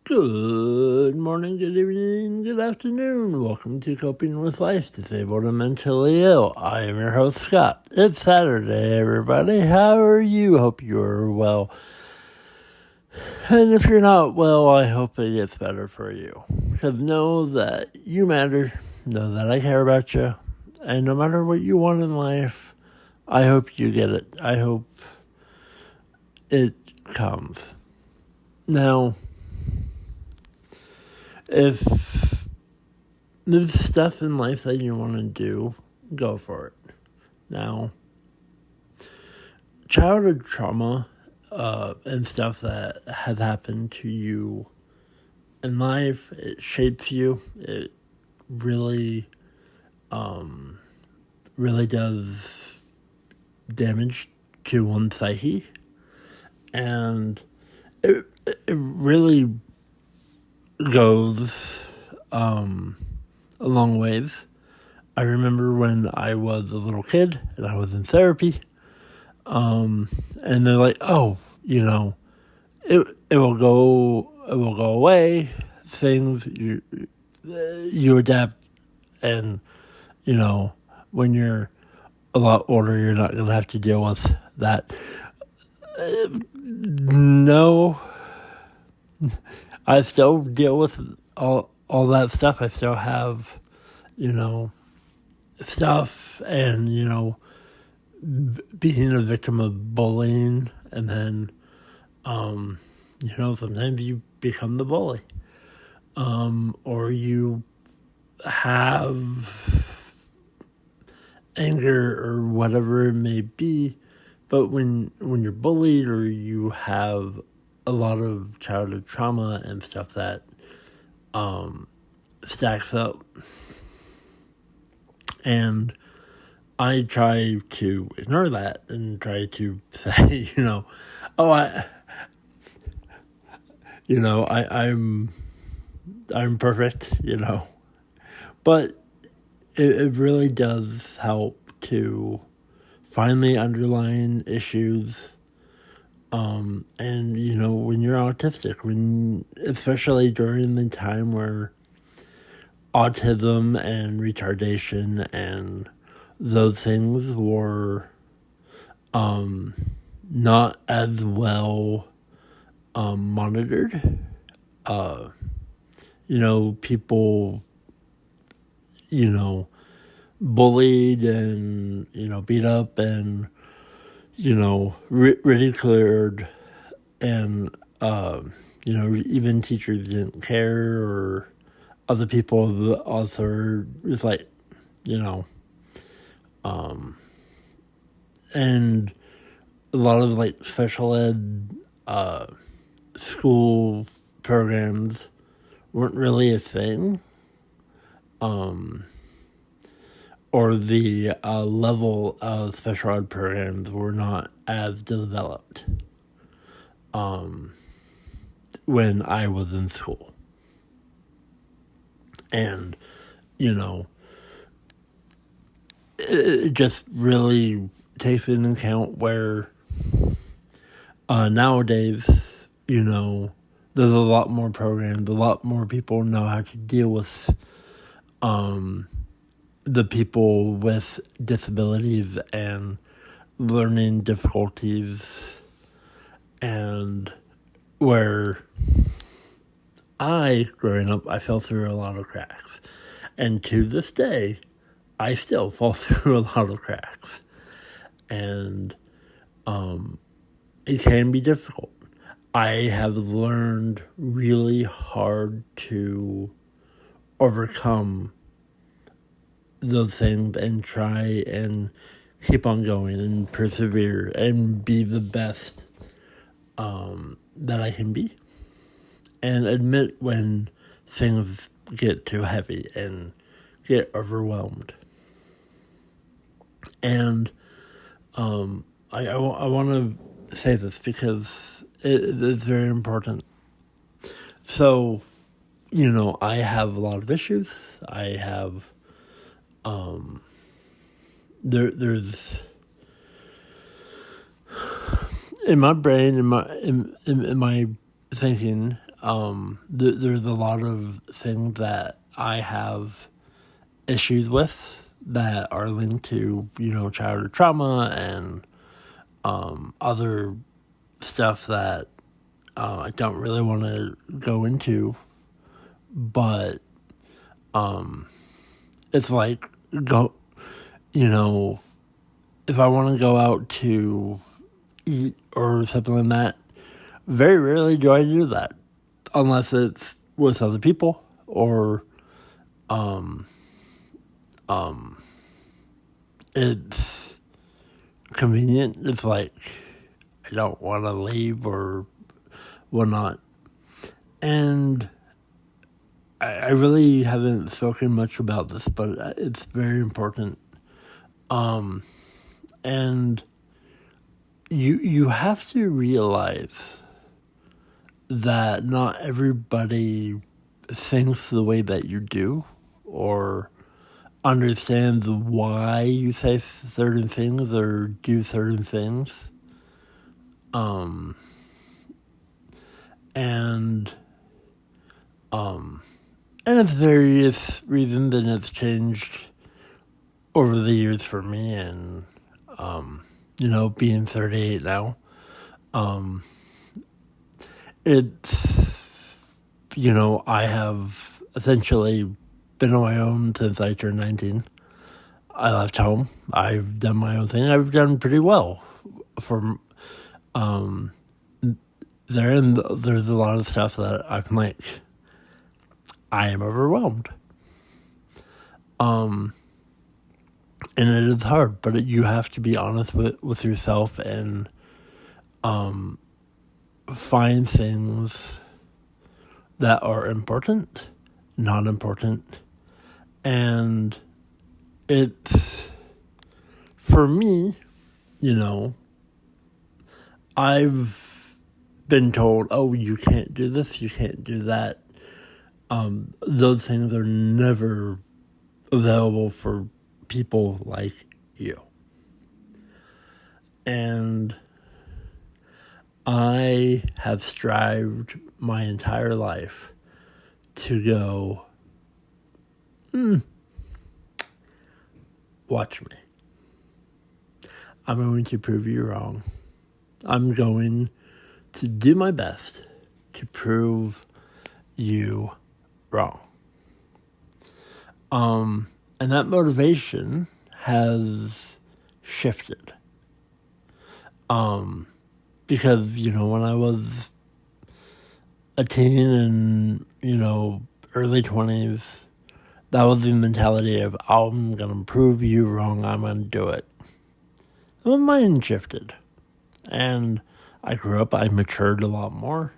Good morning, good evening, good afternoon. Welcome to Coping with Life, Disabled and Mentally Ill. I am your host, Scott. It's Saturday, everybody. How are you? Hope you are well. And if you're not well, I hope it gets better for you. Because know that you matter. Know that I care about you. And no matter what you want in life, I hope you get it. I hope it comes. Now, if there's stuff in life that you want to do, go for it. Now, childhood trauma and stuff that has happened to you in life, it shapes you. It really does damage to one's psyche. And it really goes a long ways. I remember when I was a little kid and I was in therapy, and they're like, "Oh, it will go away. Things you adapt, and when you're a lot older, you're not gonna have to deal with that." No. I still deal with all that stuff. I still have, stuff and, being a victim of bullying. And then, sometimes you become the bully. Or you have anger or whatever it may be. But when you're bullied or you have a lot of childhood trauma and stuff that stacks up, and I try to ignore that and try to say, I'm perfect, but it really does help to find the underlying issues. And when you're autistic, especially during the time where autism and retardation and those things were not as well monitored, people, bullied and, beat up and, ridiculed, and, even teachers didn't care, or other people also was like, and a lot of like special ed school programs weren't really a thing, or the level of special ed programs were not as developed when I was in school. And, it just really takes into account where nowadays, there's a lot more programs, a lot more people know how to deal with the people with disabilities and learning difficulties, and where growing up, I fell through a lot of cracks. And to this day, I still fall through a lot of cracks. And it can be difficult. I have learned really hard to overcome those things and try and keep on going and persevere and be the best that I can be. And admit when things get too heavy and get overwhelmed. And I want to say this because it is very important. So, I have a lot of issues. I have, there's in my brain, in my thinking, there's a lot of things that I have issues with that are linked to, childhood trauma and other stuff that I don't really want to go into, but it's like, if I want to go out to eat or something like that, very rarely do I do that, unless it's with other people or it's convenient. It's like I don't want to leave or whatnot. And I really haven't spoken much about this, but it's very important. And you have to realize that not everybody thinks the way that you do or understands why you say certain things or do certain things. And it's various reasons, and it's changed over the years for me, and being 38 now, it's I have essentially been on my own since I turned 19. I left home. I've done my own thing. I've done pretty well for there, and there's a lot of stuff that I'm like, I am overwhelmed. And it is hard, but you have to be honest with yourself and find things that are important, not important. And it's, for me, I've been told, oh, you can't do this, you can't do that. Those things are never available for people like you. And I have strived my entire life to go, watch me. I'm going to prove you wrong. I'm going to do my best to prove you wrong. And that motivation has shifted. Because, when I was a teen and, early 20s, that was the mentality of, I'm going to prove you wrong, I'm going to do it. And my mind shifted. And I grew up, I matured a lot more.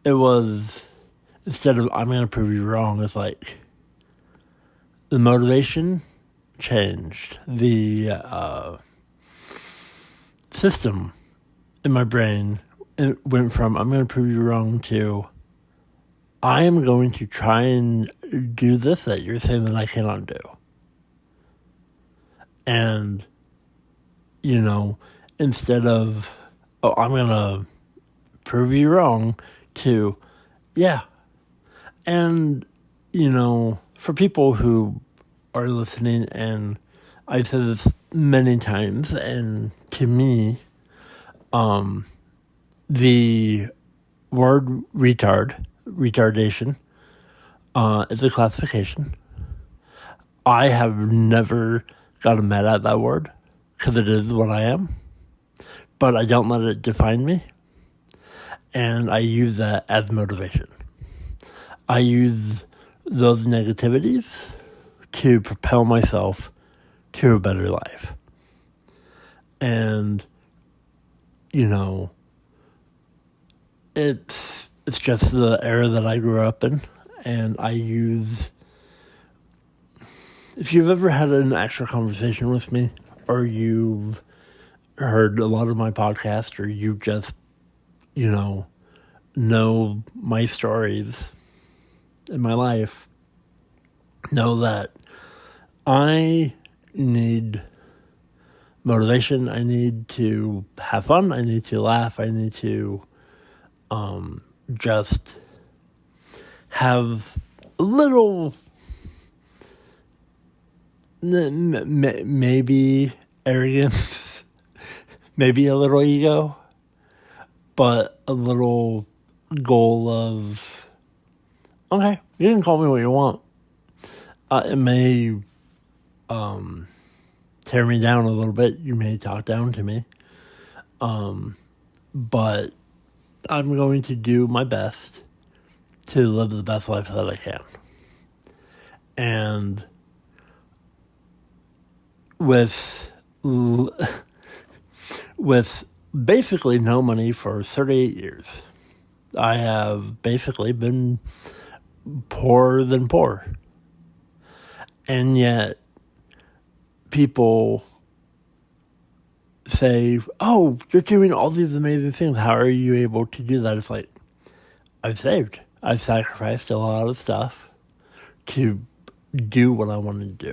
It was, instead of, I'm going to prove you wrong, it's like, the motivation changed. The system in my brain, it went from, I'm going to prove you wrong, to, I am going to try and do this that you're saying that I cannot do. And, instead of, oh, I'm going to prove you wrong, to, yeah. And, for people who are listening, and I've said this many times, and to me, the word retardation, is a classification. I have never gotten mad at that word, because it is what I am, but I don't let it define me, and I use that as motivation. I use those negativities to propel myself to a better life. And, it's just the era that I grew up in, and I use, if you've ever had an actual conversation with me, or you've heard a lot of my podcasts, or you just, know my stories in my life, know that I need motivation. I need to have fun. I need to laugh. I need to just have a little, maybe arrogance, maybe a little ego, but a little goal of, okay, you can call me what you want. It may tear me down a little bit. You may talk down to me. But I'm going to do my best to live the best life that I can. And with basically no money for 38 years, I have basically been poorer than poor. And yet, people say, oh, you're doing all these amazing things. How are you able to do that? It's like, I've saved. I've sacrificed a lot of stuff to do what I want to do.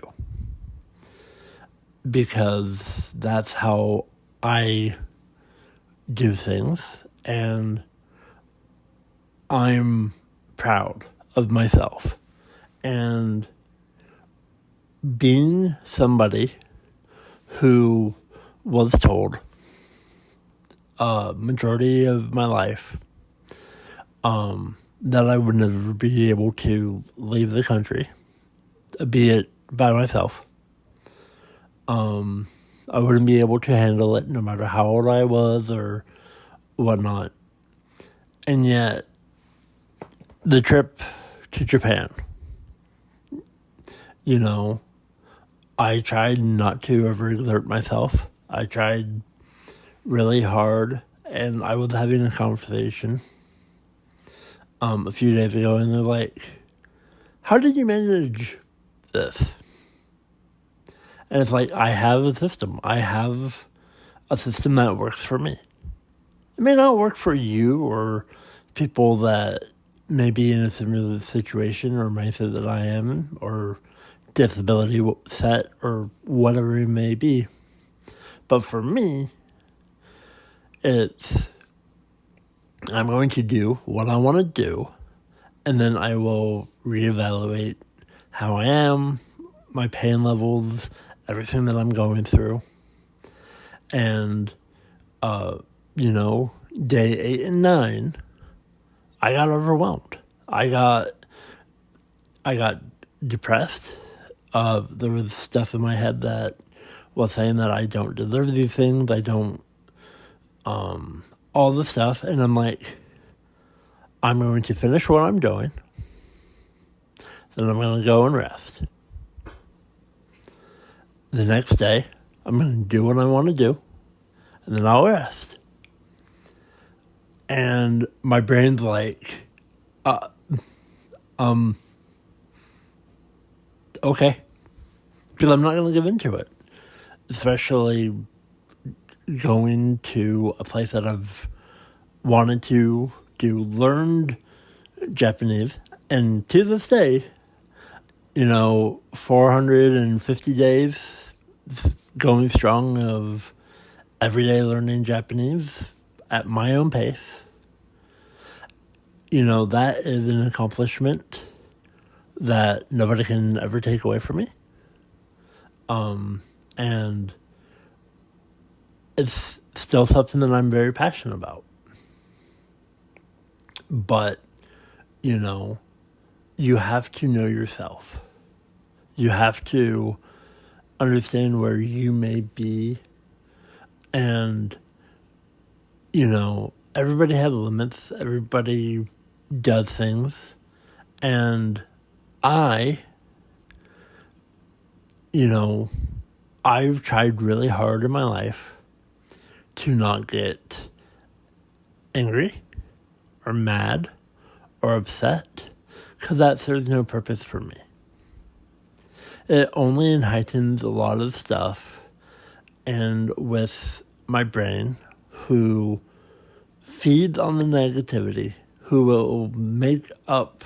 Because that's how I do things. And I'm proud of myself. And being somebody who was told majority of my life that I would never be able to leave the country, be it by myself. I wouldn't be able to handle it no matter how old I was or whatnot. And yet, the trip to Japan, I tried not to overexert myself. I tried really hard, and I was having a conversation a few days ago, and they're like, how did you manage this? And it's like, I have a system. I have a system that works for me. It may not work for you or people that may be in a similar situation or mindset that I am, or disability set, or whatever it may be. But for me, it's, I'm going to do what I want to do, and then I will reevaluate how I am, my pain levels, everything that I'm going through. And, day 8 and 9, I got overwhelmed. I got depressed. There was stuff in my head that was saying that I don't deserve these things. I don't, all the stuff. And I'm like, I'm going to finish what I'm doing. Then I'm going to go and rest. The next day, I'm going to do what I want to do. And then I'll rest. And my brain's like, okay. Because I'm not going to give into it. Especially going to a place that I've wanted to do, learned Japanese. And to this day, 450 days going strong of everyday learning Japanese at my own pace. That is an accomplishment that nobody can ever take away from me. And it's still something that I'm very passionate about. But, you have to know yourself. You have to understand where you may be. And, everybody has limits. Everybody does things. And I've tried really hard in my life to not get angry or mad or upset, because that serves no purpose for me. It only heightens a lot of stuff, and with my brain, who feeds on the negativity, who will make up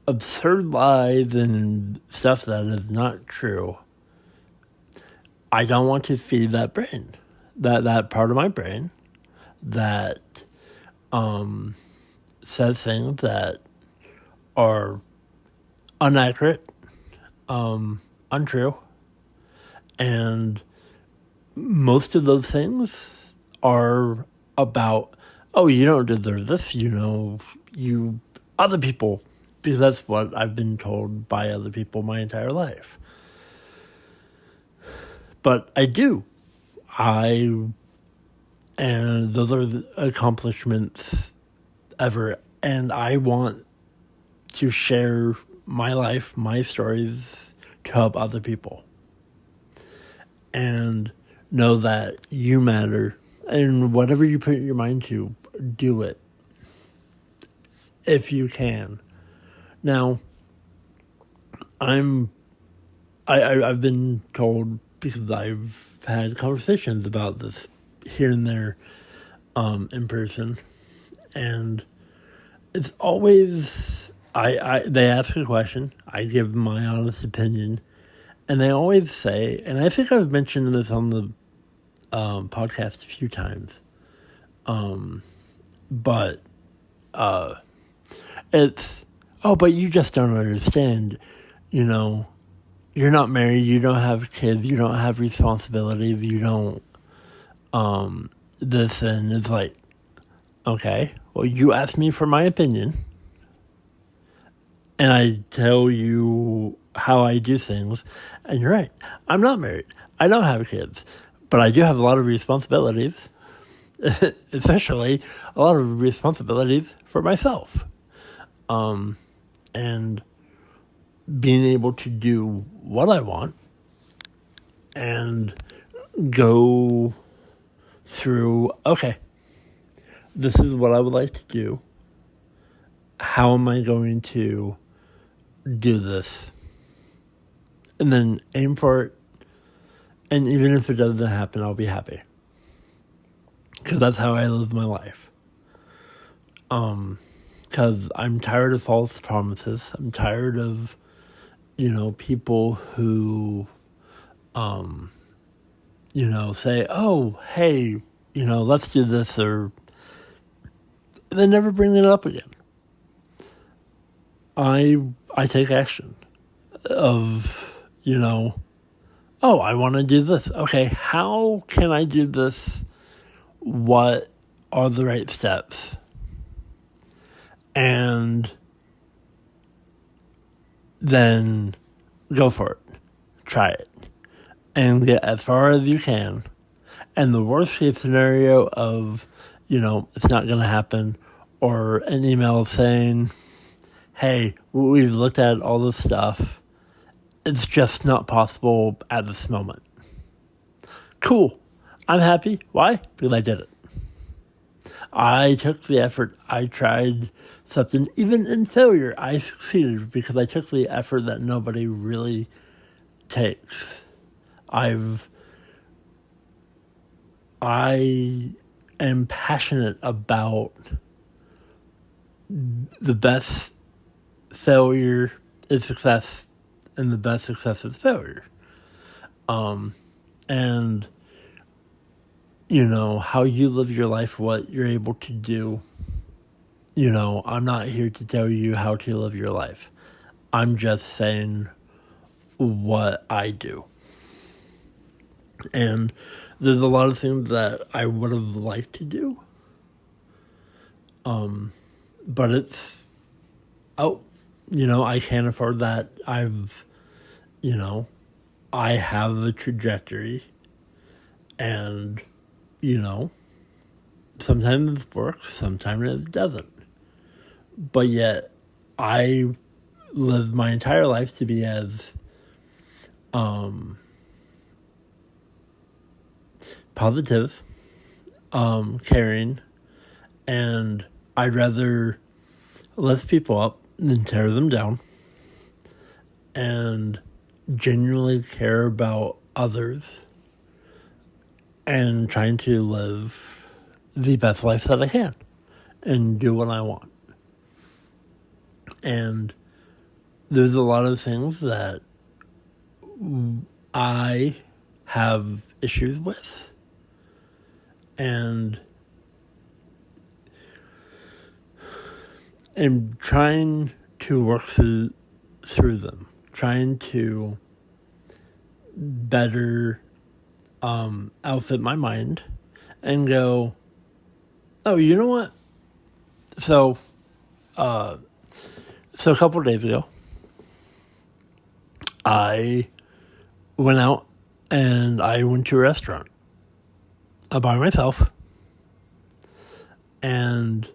absurd lies and stuff that is not true, I don't want to feed that brain, that part of my brain that says things that are inaccurate, untrue, and most of those things are about, oh, you don't deserve this, you other people, because that's what I've been told by other people my entire life. But I do. And those are the accomplishments ever. And I want to share my life, my stories, to help other people. And know that you matter. And whatever you put your mind to, do it. If you can. Now, I've been told, because I've had conversations about this here and there in person, and it's always, they ask a question, I give my honest opinion, and they always say, and I think I've mentioned this on the podcast a few times, but it's, oh, but you just don't understand, you're not married, you don't have kids, you don't have responsibilities, you don't, this, and it's like, okay, well, you asked me for my opinion, and I tell you how I do things, and you're right, I'm not married, I don't have kids, but I do have a lot of responsibilities, especially a lot of responsibilities for myself, and being able to do what I want and go through, okay, this is what I would like to do. How am I going to do this? And then aim for it. And even if it doesn't happen, I'll be happy. Because that's how I live my life. Because I'm tired of false promises. I'm tired of people who, say, oh, hey, let's do this, or they never bring it up again. I take action of, oh, I want to do this. Okay, how can I do this? What are the right steps? And then go for it. Try it. And get as far as you can. And the worst case scenario of, it's not going to happen, or an email saying, hey, we've looked at all this stuff. It's just not possible at this moment. Cool. I'm happy. Why? Because I did it. I took the effort. I tried something. Even in failure, I succeeded because I took the effort that nobody really takes. I am passionate about the best failure is success, and the best success is failure. And how you live your life, what you're able to do. I'm not here to tell you how to live your life. I'm just saying what I do. And there's a lot of things that I would have liked to do. But it's, I can't afford that. I have a trajectory, and, sometimes it works, sometimes it doesn't. But yet, I live my entire life to be as, positive, caring, and I'd rather lift people up than tear them down, and genuinely care about others, and trying to live the best life that I can, and do what I want. And there's a lot of things that I have issues with, and am trying to work through them, trying to better outfit my mind and go, oh, you know what? So a couple of days ago, I went out and I went to a restaurant by myself, and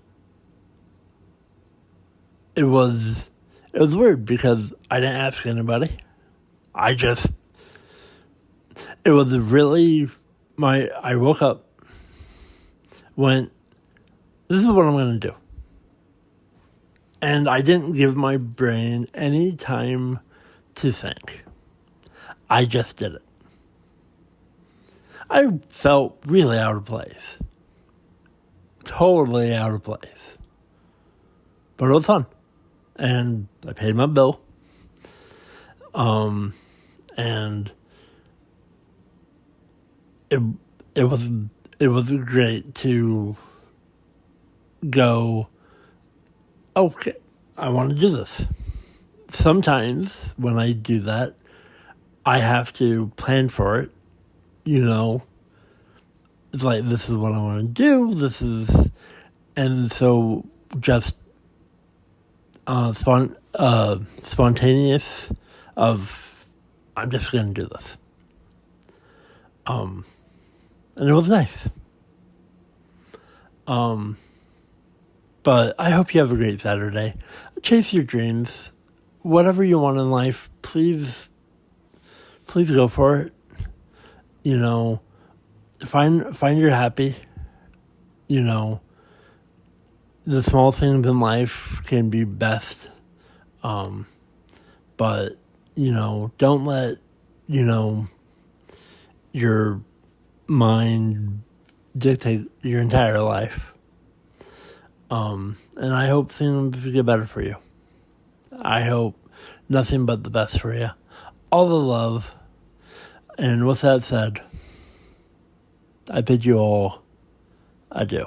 it was weird because I didn't ask anybody. It was really I woke up, went, this is what I'm going to do. And I didn't give my brain any time to think. I just did it. I felt really out of place. Totally out of place. But it was fun. And I paid my bill. And it was great to go, okay, I want to do this. Sometimes when I do that, I have to plan for it. It's like, this is what I want to do. And so just spontaneous of, I'm just going to do this. And it was nice. But I hope you have a great Saturday. Chase your dreams. Whatever you want in life, please go for it. Find your happy. The small things in life can be best. But, don't let, your mind dictate your entire life. And I hope things get better for you. I hope nothing but the best for you. All the love. And with that said, I bid you all adieu.